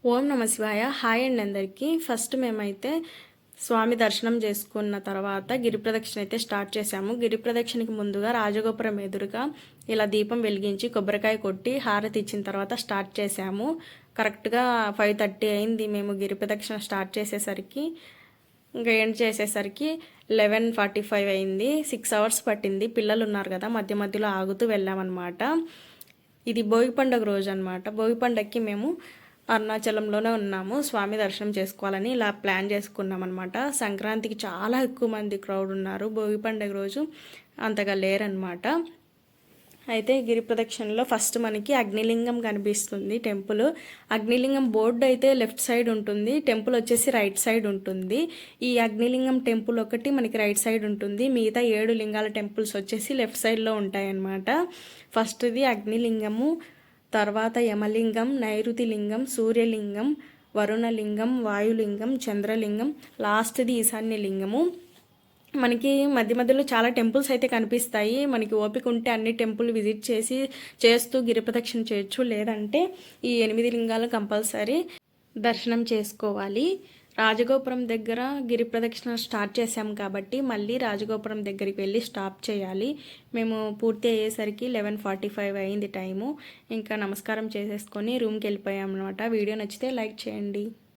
ఓం నమ శివాయ. హాయ్ అండి అందరికీ. ఫస్ట్ మేమైతే స్వామి దర్శనం చేసుకున్న తర్వాత గిరి ప్రదక్షిణ అయితే స్టార్ట్ చేశాము. గిరి ప్రదక్షిణకి ముందుగా రాజగోపురం ఎదురుగా ఇలా దీపం వెలిగించి కొబ్బరికాయ కొట్టి హారతి ఇచ్చిన తర్వాత స్టార్ట్ చేశాము. కరెక్ట్గా 5:30 అయింది మేము గిరి ప్రదక్షిణ స్టార్ట్ చేసేసరికి. ఇంకా ఎండ్ చేసేసరికి 11:45 అయింది. 6 అవర్స్ పట్టింది. పిల్లలు ఉన్నారు కదా, మధ్య మధ్యలో ఆగుతూ వెళ్ళామన్నమాట. ఇది భోగి పండుగ రోజు అనమాట. భోగి పండుగకి మేము అరుణాచలంలోనే ఉన్నాము. స్వామి దర్శనం చేసుకోవాలని ఇలా ప్లాన్ చేసుకున్నాం అనమాట. సంక్రాంతికి చాలా ఎక్కువ మంది క్రౌడ్ ఉన్నారు. భోగి పండుగ రోజు అంతగా లేరనమాట. అయితే గిరి ప్రదక్షిణలో ఫస్ట్ మనకి అగ్నిలింగం కనిపిస్తుంది టెంపుల్. అగ్నిలింగం బోర్డు అయితే లెఫ్ట్ సైడ్ ఉంటుంది, టెంపుల్ వచ్చేసి రైట్ సైడ్ ఉంటుంది. ఈ అగ్నిలింగం టెంపుల్ ఒకటి మనకి రైట్ సైడ్ ఉంటుంది, మిగతా 7 లింగాల టెంపుల్స్ వచ్చేసి లెఫ్ట్ సైడ్లో ఉంటాయన్నమాట. ఫస్ట్ది అగ్నిలింగము, తర్వాత యమలింగం, నైరుతి లింగం, సూర్యలింగం, వరుణలింగం, వాయులింగం, చంద్రలింగం, లాస్ట్ది ఈశాన్య లింగము. మనకి మధ్య మధ్యలో చాలా టెంపుల్స్ అయితే కనిపిస్తాయి. మనకి ఓపిక ఉంటే అన్ని టెంపుల్ విజిట్ చేస్తూ గిరి ప్రదక్షిణ చేయొచ్చు. లేదంటే ఈ 8 లింగాలు కంపల్సరీ దర్శనం చేసుకోవాలి. రాజగోపురం దగ్గర గిరి ప్రదక్షిణ స్టార్ట్ చేసాం కాబట్టి మళ్ళీ రాజగోపురం దగ్గరికి వెళ్ళి స్టాప్ చేయాలి. మేము పూర్తి అయ్యేసరికి 11:45 అయింది టైము. ఇంకా నమస్కారం చేసేసుకొని రూమ్కి వెళ్ళిపోయాం అనమాట. వీడియో నచ్చితే లైక్ చేయండి.